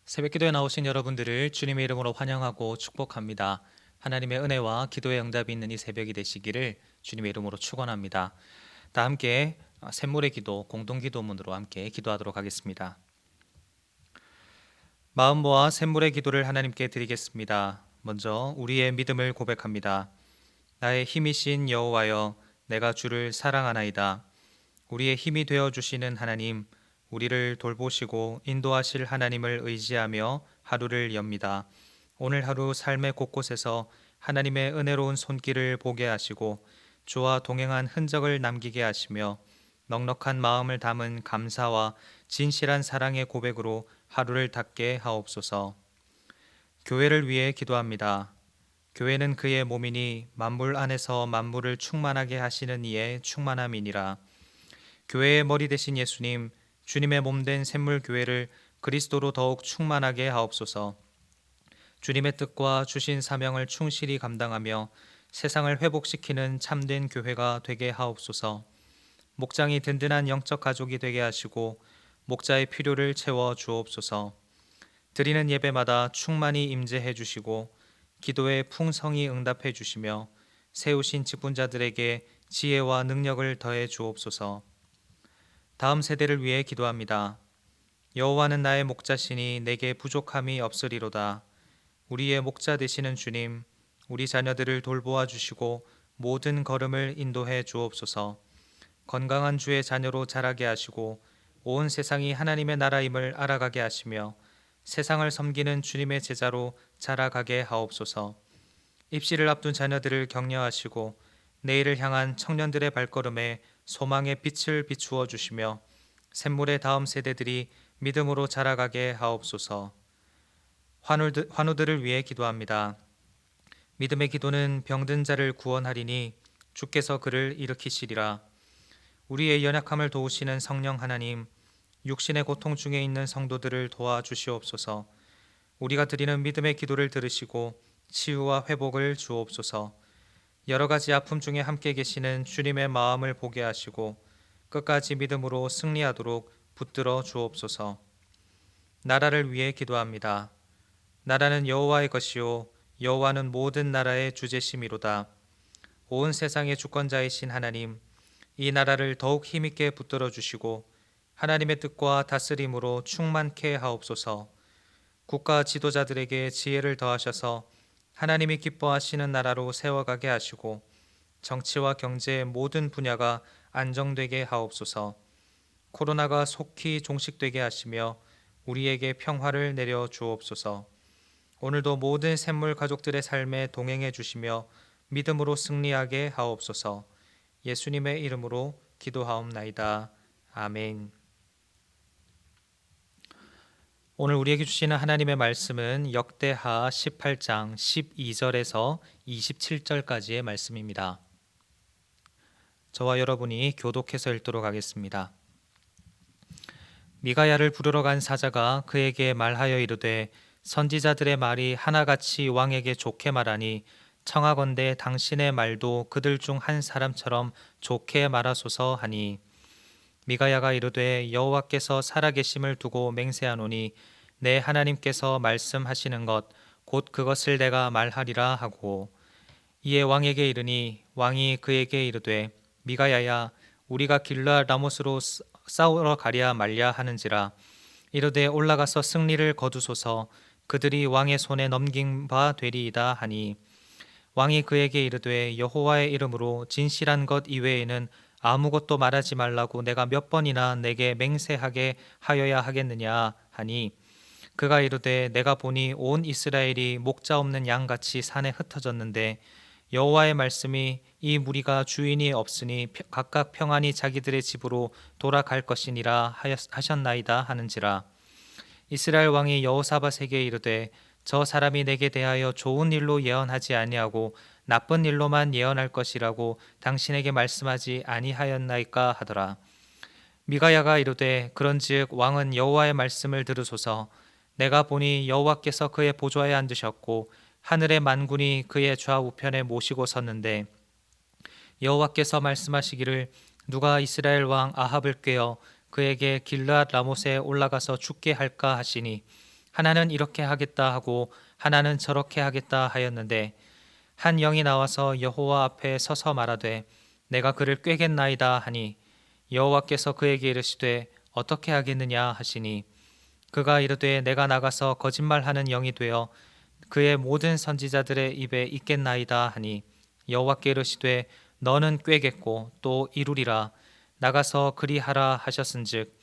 새벽기도에 나오신 여러분들을 주님의 이름으로 환영하고 축복합니다. 하나님의 은혜와 기도의 응답이 있는 이 새벽이 되시기를 주님의 이름으로 축원합니다. 다 함께 샘물의 기도 공동기도문으로 함께 기도하도록 하겠습니다. 마음 모아 샘물의 기도를 하나님께 드리겠습니다. 먼저 우리의 믿음을 고백합니다. 나의 힘이신 여호와여, 내가 주를 사랑하나이다. 우리의 힘이 되어 주시는 하나님, 우리를 돌보시고 인도하실 하나님을 의지하며 하루를 엽니다. 오늘 하루 삶의 곳곳에서 하나님의 은혜로운 손길을 보게 하시고 주와 동행한 흔적을 남기게 하시며 넉넉한 마음을 담은 감사와 진실한 사랑의 고백으로 하루를 닫게 하옵소서. 교회를 위해 기도합니다. 교회는 그의 몸이니 만물 안에서 만물을 충만하게 하시는 이의 충만함이니라. 교회의 머리 되신 예수님, 주님의 몸된 샘물 교회를 그리스도로 더욱 충만하게 하옵소서. 주님의 뜻과 주신 사명을 충실히 감당하며 세상을 회복시키는 참된 교회가 되게 하옵소서. 목장이 든든한 영적 가족이 되게 하시고 목자의 필요를 채워 주옵소서. 드리는 예배마다 충만히 임재해 주시고 기도에 풍성히 응답해 주시며 세우신 직분자들에게 지혜와 능력을 더해 주옵소서. 다음 세대를 위해 기도합니다. 여호와는 나의 목자시니 내게 부족함이 없으리로다. 우리의 목자 되시는 주님, 우리 자녀들을 돌보아 주시고 모든 걸음을 인도해 주옵소서. 건강한 주의 자녀로 자라게 하시고 온 세상이 하나님의 나라임을 알아가게 하시며 세상을 섬기는 주님의 제자로 자라가게 하옵소서. 입시를 앞둔 자녀들을 격려하시고 내일을 향한 청년들의 발걸음에 소망의 빛을 비추어 주시며 샘물의 다음 세대들이 믿음으로 자라가게 하옵소서. 환우들을 위해 기도합니다. 믿음의 기도는 병든 자를 구원하리니 주께서 그를 일으키시리라. 우리의 연약함을 도우시는 성령 하나님, 육신의 고통 중에 있는 성도들을 도와주시옵소서. 우리가 드리는 믿음의 기도를 들으시고 치유와 회복을 주옵소서. 여러 가지 아픔 중에 함께 계시는 주님의 마음을 보게 하시고 끝까지 믿음으로 승리하도록 붙들어 주옵소서. 나라를 위해 기도합니다. 나라는 여호와의 것이요 여호와는 모든 나라의 주제심이로다. 온 세상의 주권자이신 하나님, 이 나라를 더욱 힘있게 붙들어 주시고 하나님의 뜻과 다스림으로 충만케 하옵소서. 국가 지도자들에게 지혜를 더하셔서 하나님이 기뻐하시는 나라로 세워가게 하시고 정치와 경제의 모든 분야가 안정되게 하옵소서. 코로나가 속히 종식되게 하시며 우리에게 평화를 내려 주옵소서. 오늘도 모든 샘물 가족들의 삶에 동행해 주시며 믿음으로 승리하게 하옵소서. 예수님의 이름으로 기도하옵나이다. 아멘. 오늘 우리에게 주시는 하나님의 말씀은 역대하 18장 12절에서 27절까지의 말씀입니다. 저와 여러분이 교독해서 읽도록 하겠습니다. 미가야를 부르러 간 사자가 그에게 말하여 이르되 선지자들의 말이 하나같이 왕에게 좋게 말하니 청하건대 당신의 말도 그들 중 한 사람처럼 좋게 말하소서 하니 미가야가 이르되 여호와께서 살아계심을 두고 맹세하노니 내 하나님께서 말씀하시는 것 곧 그것을 내가 말하리라 하고 이에 왕에게 이르니 왕이 그에게 이르되 미가야야 우리가 길르앗 라못으로 싸우러 가랴 말랴 하는지라 이르되 올라가서 승리를 거두소서 그들이 왕의 손에 넘긴 바 되리이다 하니 왕이 그에게 이르되 여호와의 이름으로 진실한 것 이외에는 아무것도 말하지 말라고 내가 몇 번이나 내게 맹세하게 하여야 하겠느냐 하니 그가 이르되 내가 보니 온 이스라엘이 목자 없는 양같이 산에 흩어졌는데 여호와의 말씀이 이 무리가 주인이 없으니 각각 평안히 자기들의 집으로 돌아갈 것이니라 하셨나이다 하는지라. 이스라엘 왕이 여호사밧에게 이르되 저 사람이 내게 대하여 좋은 일로 예언하지 아니하고 나쁜 일로만 예언할 것이라고 당신에게 말씀하지 아니하였나이까 하더라. 미가야가 이르되 그런즉 왕은 여호와의 말씀을 들으소서. 내가 보니 여호와께서 그의 보좌에 앉으셨고 하늘의 만군이 그의 좌우편에 모시고 섰는데 여호와께서 말씀하시기를 누가 이스라엘 왕 아합을 꾀어 그에게 길르앗 라못에 올라가서 죽게 할까 하시니 하나는 이렇게 하겠다 하고 하나는 저렇게 하겠다 하였는데 한 영이 나와서 여호와 앞에 서서 말하되 내가 그를 꾀겠나이다 하니 여호와께서 그에게 이르시되 어떻게 하겠느냐 하시니 그가 이르되 내가 나가서 거짓말하는 영이 되어 그의 모든 선지자들의 입에 있겠나이다 하니 여호와께 이르시되 너는 꾀겠고 또 이루리라 나가서 그리하라 하셨은즉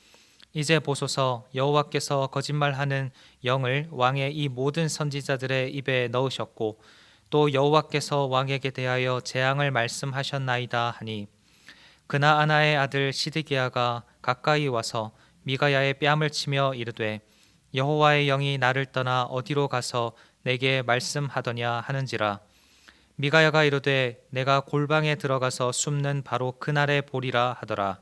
이제 보소서 여호와께서 거짓말하는 영을 왕의 이 모든 선지자들의 입에 넣으셨고 또 여호와께서 왕에게 대하여 재앙을 말씀하셨나이다 하니 그나아나의 아들 시드기야가 가까이 와서 미가야의 뺨을 치며 이르되 여호와의 영이 나를 떠나 어디로 가서 내게 말씀하더냐 하는지라 미가야가 이르되 내가 골방에 들어가서 숨는 바로 그날에 보리라 하더라.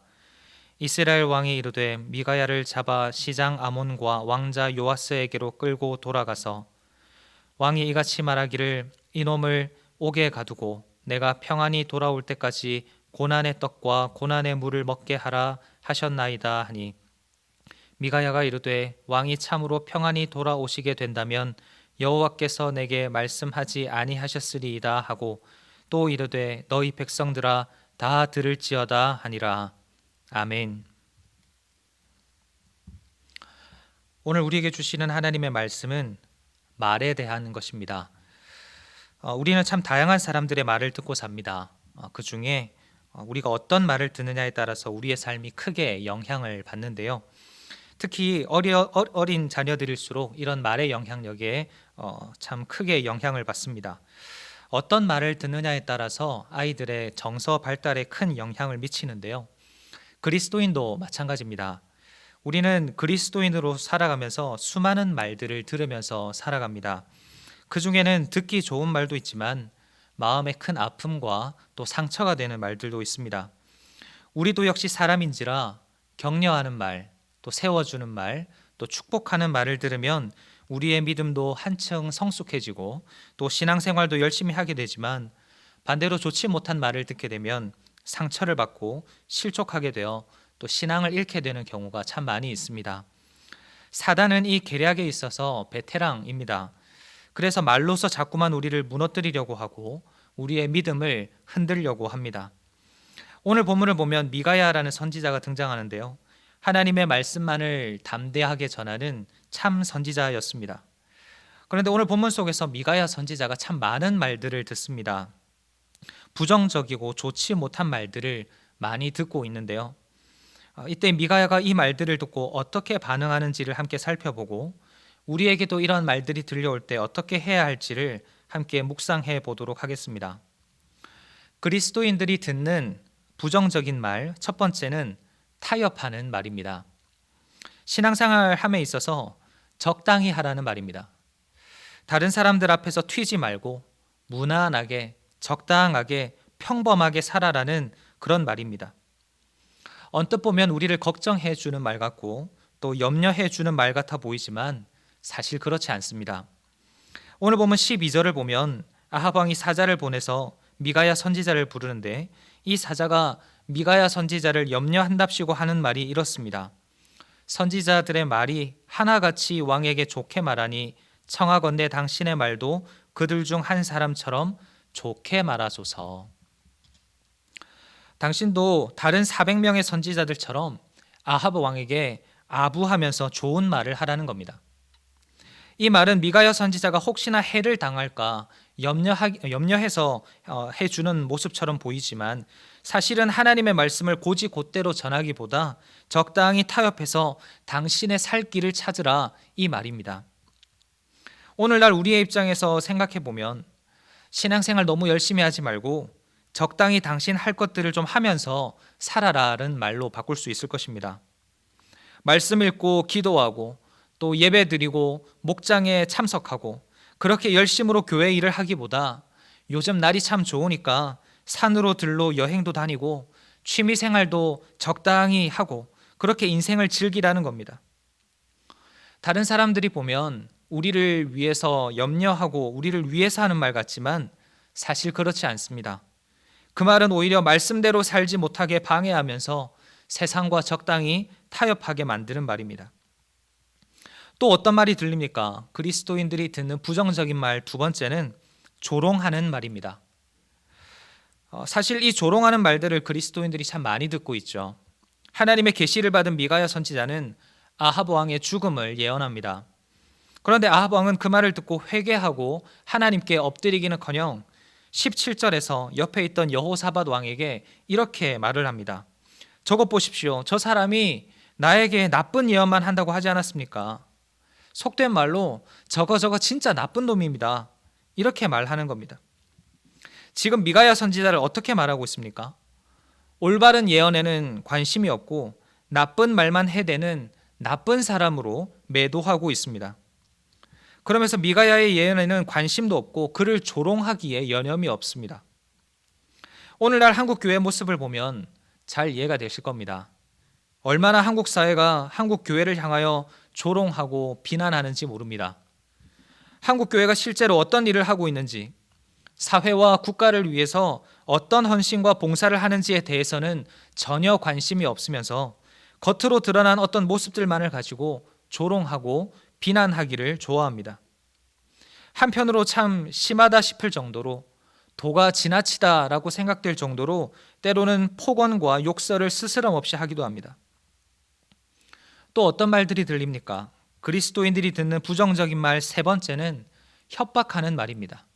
이스라엘 왕이 이르되 미가야를 잡아 시장 아몬과 왕자 요아스에게로 끌고 돌아가서 왕이 이같이 말하기를 이놈을 옥에 가두고 내가 평안히 돌아올 때까지 고난의 떡과 고난의 물을 먹게 하라 하셨나이다 하니 미가야가 이르되 왕이 참으로 평안히 돌아오시게 된다면 여호와께서 내게 말씀하지 아니하셨으리이다 하고 또 이르되 너희 백성들아 다 들을지어다 하니라. 아멘. 오늘 우리에게 주시는 하나님의 말씀은 말에 대한 것입니다. 우리는 참 다양한 사람들의 말을 듣고 삽니다. 그 중에 우리가 어떤 말을 듣느냐에 따라서 우리의 삶이 크게 영향을 받는데요. 특히 어린 자녀들일수록 이런 말의 영향력에 참 크게 영향을 받습니다. 어떤 말을 듣느냐에 따라서 아이들의 정서 발달에 큰 영향을 미치는데요. 그리스도인도 마찬가지입니다. 우리는 그리스도인으로 살아가면서 수많은 말들을 들으면서 살아갑니다. 그 중에는 듣기 좋은 말도 있지만 마음에 큰 아픔과 또 상처가 되는 말들도 있습니다. 우리도 역시 사람인지라 격려하는 말, 또 세워주는 말, 또 축복하는 말을 들으면 우리의 믿음도 한층 성숙해지고 또 신앙생활도 열심히 하게 되지만 반대로 좋지 못한 말을 듣게 되면 상처를 받고 실족하게 되어 또 신앙을 잃게 되는 경우가 참 많이 있습니다. 사단은 이 계략에 있어서 베테랑입니다. 그래서 말로서 자꾸만 우리를 무너뜨리려고 하고 우리의 믿음을 흔들려고 합니다. 오늘 본문을 보면 미가야라는 선지자가 등장하는데요. 하나님의 말씀만을 담대하게 전하는 참 선지자였습니다. 그런데 오늘 본문 속에서 미가야 선지자가 참 많은 말들을 듣습니다. 부정적이고 좋지 못한 말들을 많이 듣고 있는데요. 이때 미가야가 이 말들을 듣고 어떻게 반응하는지를 함께 살펴보고 우리에게도 이런 말들이 들려올 때 어떻게 해야 할지를 함께 묵상해 보도록 하겠습니다. 그리스도인들이 듣는 부정적인 말, 첫 번째는 타협하는 말입니다. 신앙생활 함에 있어서 적당히 하라는 말입니다. 다른 사람들 앞에서 튀지 말고 무난하게, 적당하게, 평범하게 살아라는 그런 말입니다. 언뜻 보면 우리를 걱정해 주는 말 같고 또 염려해 주는 말 같아 보이지만 사실 그렇지 않습니다. 오늘 보면 12절을 보면 아합 왕이 사자를 보내서 미가야 선지자를 부르는데 이 사자가 미가야 선지자를 염려한답시고 하는 말이 이렇습니다. 선지자들의 말이 하나같이 왕에게 좋게 말하니 청하건대 당신의 말도 그들 중 한 사람처럼 좋게 말하소서. 당신도 다른 400명의 선지자들처럼 아합 왕에게 아부하면서 좋은 말을 하라는 겁니다. 이 말은 미가야 선지자가 혹시나 해를 당할까 염려해서 해주는 모습처럼 보이지만 사실은 하나님의 말씀을 곧이곧대로 전하기보다 적당히 타협해서 당신의 살 길을 찾으라 이 말입니다. 오늘날 우리의 입장에서 생각해 보면 신앙생활 너무 열심히 하지 말고 적당히 당신 할 것들을 좀 하면서 살아라는 말로 바꿀 수 있을 것입니다. 말씀 읽고 기도하고 또 예배 드리고 목장에 참석하고 그렇게 열심으로 교회 일을 하기보다 요즘 날이 참 좋으니까 산으로 들로 여행도 다니고 취미 생활도 적당히 하고 그렇게 인생을 즐기라는 겁니다. 다른 사람들이 보면 우리를 위해서 염려하고 우리를 위해서 하는 말 같지만 사실 그렇지 않습니다. 그 말은 오히려 말씀대로 살지 못하게 방해하면서 세상과 적당히 타협하게 만드는 말입니다. 또 어떤 말이 들립니까? 그리스도인들이 듣는 부정적인 말 두 번째는 조롱하는 말입니다. 사실 이 조롱하는 말들을 그리스도인들이 참 많이 듣고 있죠. 하나님의 계시를 받은 미가야 선지자는 아합 왕의 죽음을 예언합니다. 그런데 아합 왕은 그 말을 듣고 회개하고 하나님께 엎드리기는커녕 17절에서 옆에 있던 여호사밧 왕에게 이렇게 말을 합니다. 저것 보십시오. 저 사람이 나에게 나쁜 예언만 한다고 하지 않았습니까? 속된 말로 저거 진짜 나쁜 놈입니다. 이렇게 말하는 겁니다. 지금 미가야 선지자를 어떻게 말하고 있습니까? 올바른 예언에는 관심이 없고 나쁜 말만 해대는 나쁜 사람으로 매도하고 있습니다. 그러면서 미가야의 예언에는 관심도 없고 그를 조롱하기에 여념이 없습니다. 오늘날 한국 교회 모습을 보면 잘 이해가 되실 겁니다. 얼마나 한국 사회가 한국 교회를 향하여 조롱하고 비난하는지 모릅니다. 한국 교회가 실제로 어떤 일을 하고 있는지, 사회와 국가를 위해서 어떤 헌신과 봉사를 하는지에 대해서는 전혀 관심이 없으면서 겉으로 드러난 어떤 모습들만을 가지고 조롱하고 비난하기를 좋아합니다. 한편으로 참 심하다 싶을 정도로 도가 지나치다라고 생각될 정도로 때로는 폭언과 욕설을 스스럼 없이 하기도 합니다. 또 어떤 말들이 들립니까? 그리스도인들이 듣는 부정적인 말 세 번째는 협박하는 말입니다.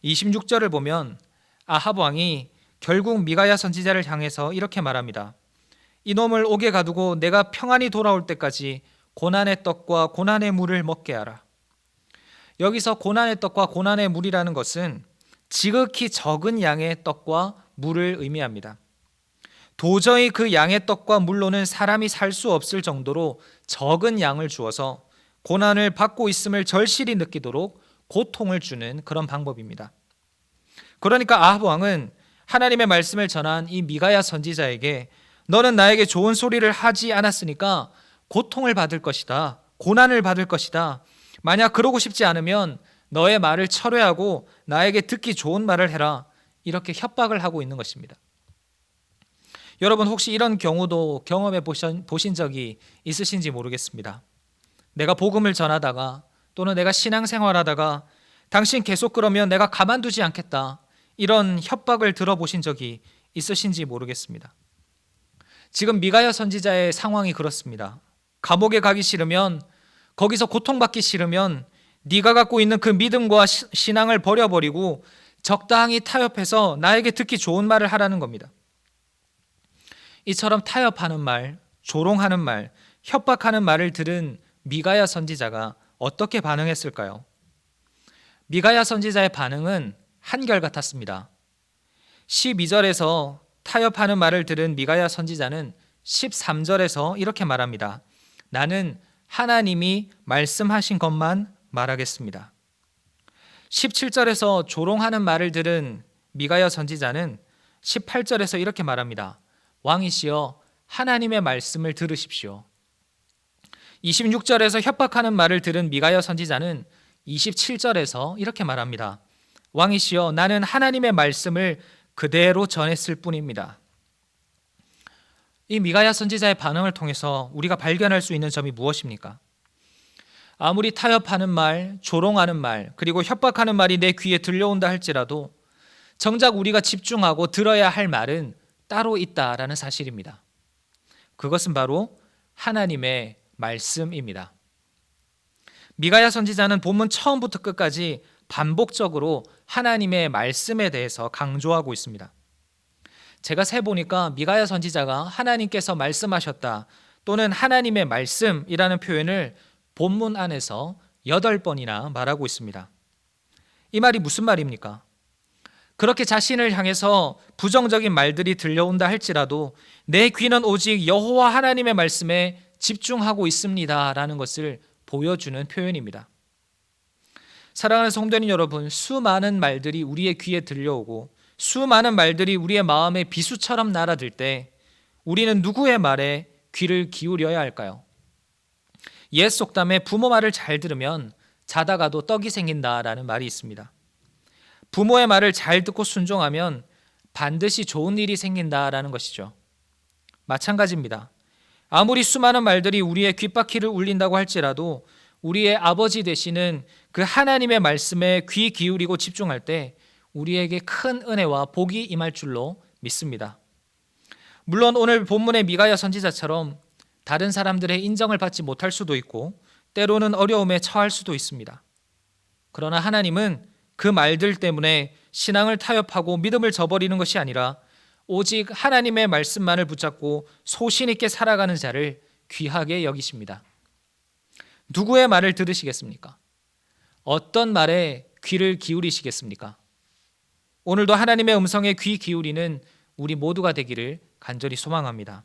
26절을 보면 아합 왕이 결국 미가야 선지자를 향해서 이렇게 말합니다. 이놈을 옥에 가두고 내가 평안히 돌아올 때까지 고난의 떡과 고난의 물을 먹게 하라. 여기서 고난의 떡과 고난의 물이라는 것은 지극히 적은 양의 떡과 물을 의미합니다. 도저히 그 양의 떡과 물로는 사람이 살 수 없을 정도로 적은 양을 주어서 고난을 받고 있음을 절실히 느끼도록 고통을 주는 그런 방법입니다. 그러니까 아합 왕은 하나님의 말씀을 전한 이 미가야 선지자에게 너는 나에게 좋은 소리를 하지 않았으니까 고통을 받을 것이다. 고난을 받을 것이다. 만약 그러고 싶지 않으면 너의 말을 철회하고 나에게 듣기 좋은 말을 해라. 이렇게 협박을 하고 있는 것입니다. 여러분 혹시 이런 경우도 경험해 보신 적이 있으신지 모르겠습니다. 내가 복음을 전하다가 또는 내가 신앙생활하다가 당신 계속 그러면 내가 가만두지 않겠다. 이런 협박을 들어보신 적이 있으신지 모르겠습니다. 지금 미가야 선지자의 상황이 그렇습니다. 감옥에 가기 싫으면 거기서 고통받기 싫으면 네가 갖고 있는 그 믿음과 신앙을 버려버리고 적당히 타협해서 나에게 듣기 좋은 말을 하라는 겁니다. 이처럼 타협하는 말, 조롱하는 말, 협박하는 말을 들은 미가야 선지자가 어떻게 반응했을까요? 미가야 선지자의 반응은 한결같았습니다. 12절에서 타협하는 말을 들은 미가야 선지자는 13절에서 이렇게 말합니다. 나는 하나님이 말씀하신 것만 말하겠습니다. 17절에서 조롱하는 말을 들은 미가야 선지자는 18절에서 이렇게 말합니다. 왕이시여 하나님의 말씀을 들으십시오. 26절에서 협박하는 말을 들은 미가야 선지자는 27절에서 이렇게 말합니다. 왕이시여 나는 하나님의 말씀을 그대로 전했을 뿐입니다. 이 미가야 선지자의 반응을 통해서 우리가 발견할 수 있는 점이 무엇입니까? 아무리 타협하는 말, 조롱하는 말, 그리고 협박하는 말이 내 귀에 들려온다 할지라도 정작 우리가 집중하고 들어야 할 말은 따로 있다라는 사실입니다. 그것은 바로 하나님의 말씀입니다. 미가야 선지자는 본문 처음부터 끝까지 반복적으로 하나님의 말씀에 대해서 강조하고 있습니다. 제가 세보니까 미가야 선지자가 하나님께서 말씀하셨다 또는 하나님의 말씀이라는 표현을 본문 안에서 8번이나 말하고 있습니다. 이 말이 무슨 말입니까? 그렇게 자신을 향해서 부정적인 말들이 들려온다 할지라도 내 귀는 오직 여호와 하나님의 말씀에 집중하고 있습니다라는 것을 보여주는 표현입니다. 사랑하는 성도님 여러분, 수많은 말들이 우리의 귀에 들려오고 수많은 말들이 우리의 마음에 비수처럼 날아들 때 우리는 누구의 말에 귀를 기울여야 할까요? 옛 속담에 부모 말을 잘 들으면 자다가도 떡이 생긴다라는 말이 있습니다. 부모의 말을 잘 듣고 순종하면 반드시 좋은 일이 생긴다라는 것이죠. 마찬가지입니다. 아무리 수많은 말들이 우리의 귓바퀴를 울린다고 할지라도 우리의 아버지 되시는 그 하나님의 말씀에 귀 기울이고 집중할 때 우리에게 큰 은혜와 복이 임할 줄로 믿습니다. 물론 오늘 본문의 미가야 선지자처럼 다른 사람들의 인정을 받지 못할 수도 있고 때로는 어려움에 처할 수도 있습니다. 그러나 하나님은 그 말들 때문에 신앙을 타협하고 믿음을 저버리는 것이 아니라 오직 하나님의 말씀만을 붙잡고 소신 있게 살아가는 자를 귀하게 여기십니다. 누구의 말을 들으시겠습니까? 어떤 말에 귀를 기울이시겠습니까? 오늘도 하나님의 음성에 귀 기울이는 우리 모두가 되기를 간절히 소망합니다.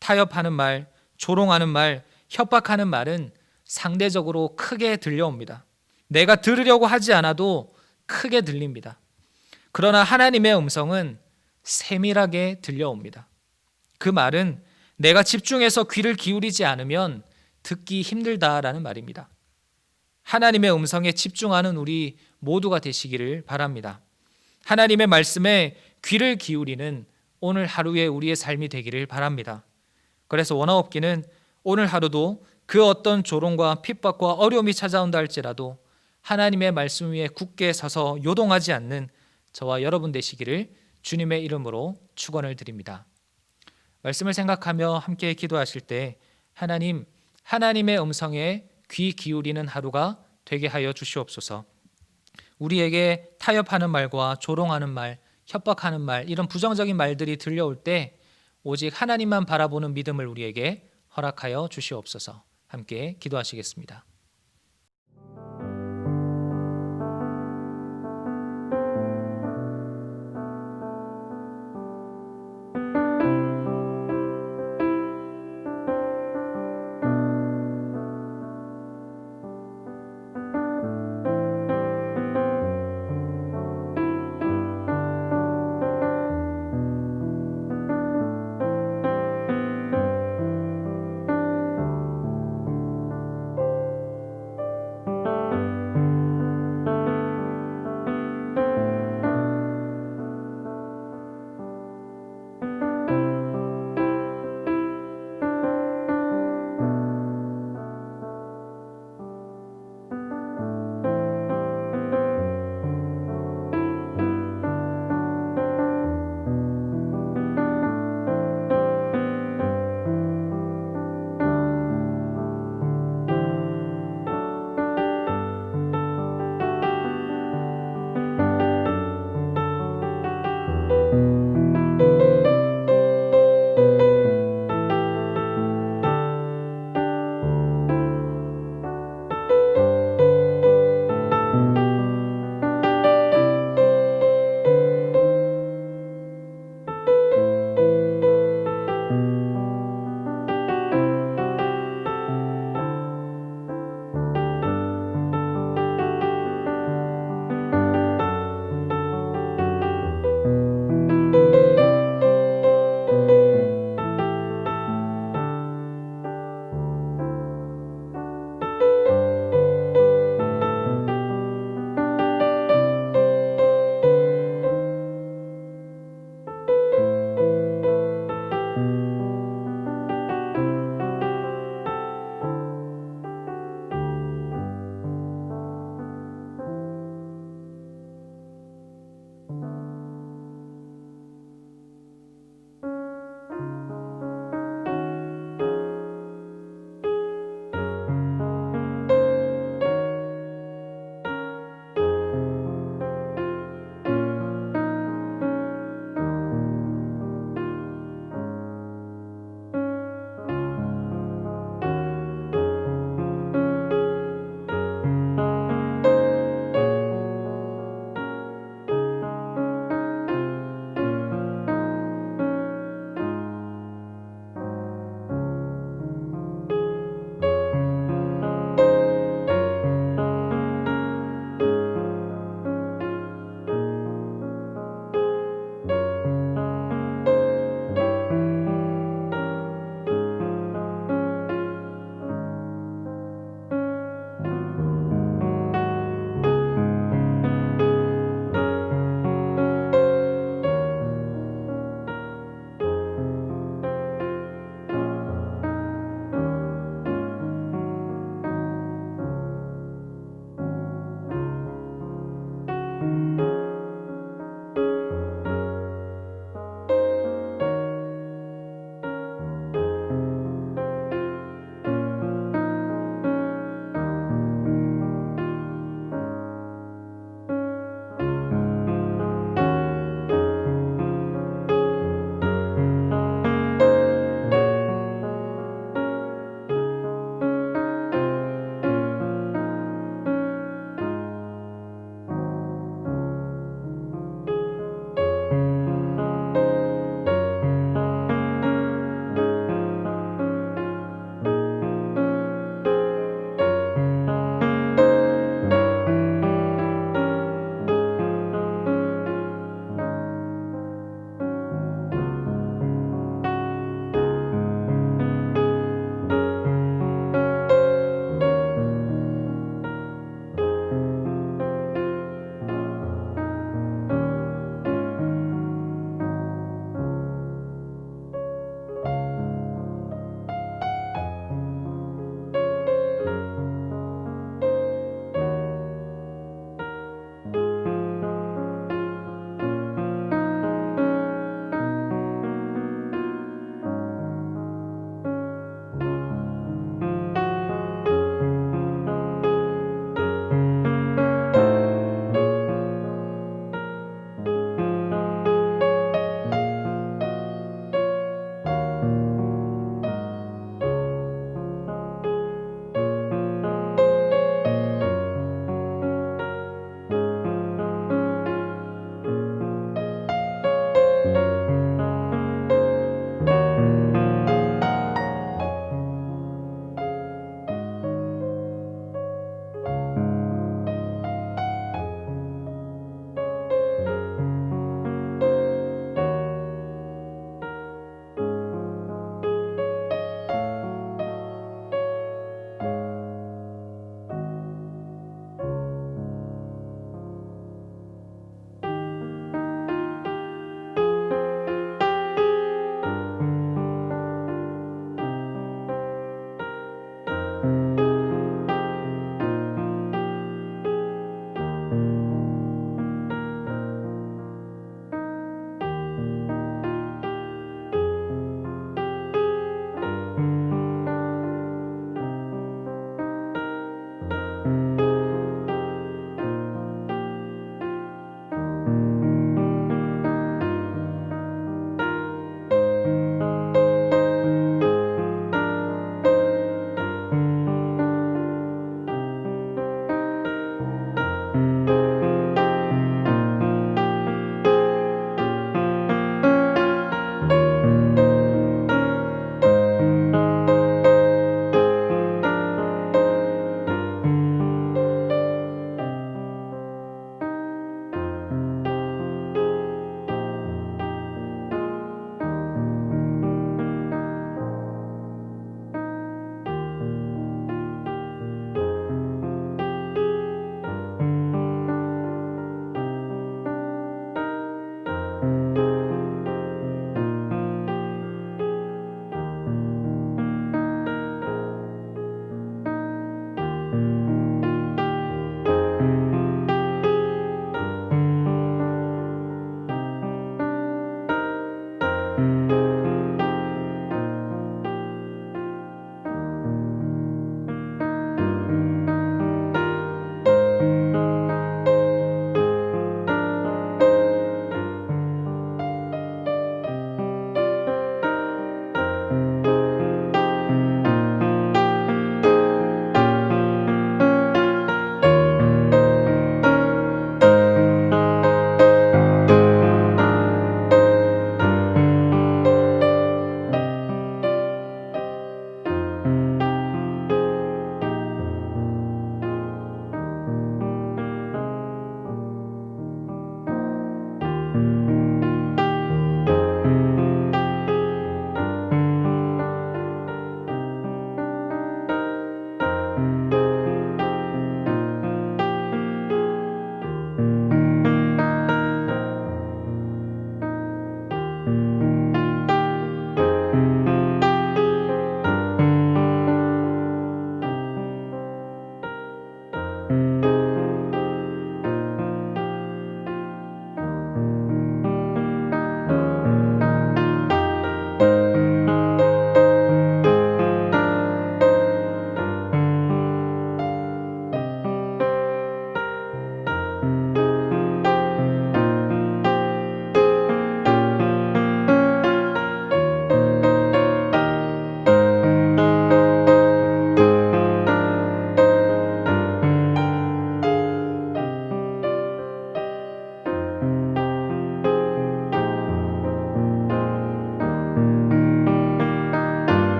타협하는 말, 조롱하는 말, 협박하는 말은 상대적으로 크게 들려옵니다. 내가 들으려고 하지 않아도 크게 들립니다. 그러나 하나님의 음성은 세밀하게 들려옵니다. 그 말은 내가 집중해서 귀를 기울이지 않으면 듣기 힘들다라는 말입니다. 하나님의 음성에 집중하는 우리 모두가 되시기를 바랍니다. 하나님의 말씀에 귀를 기울이는 오늘 하루의 우리의 삶이 되기를 바랍니다. 그래서 원하옵기는 오늘 하루도 그 어떤 조롱과 핍박과 어려움이 찾아온다 할지라도 하나님의 말씀 위에 굳게 서서 요동하지 않는 저와 여러분 되시기를 주님의 이름으로 축원을 드립니다. 말씀을 생각하며 함께 기도하실 때 하나님, 하나님의 음성에 귀 기울이는 하루가 되게 하여 주시옵소서. 우리에게 타협하는 말과 조롱하는 말, 협박하는 말, 이런 부정적인 말들이 들려올 때 오직 하나님만 바라보는 믿음을 우리에게 허락하여 주시옵소서. 함께 기도하시겠습니다.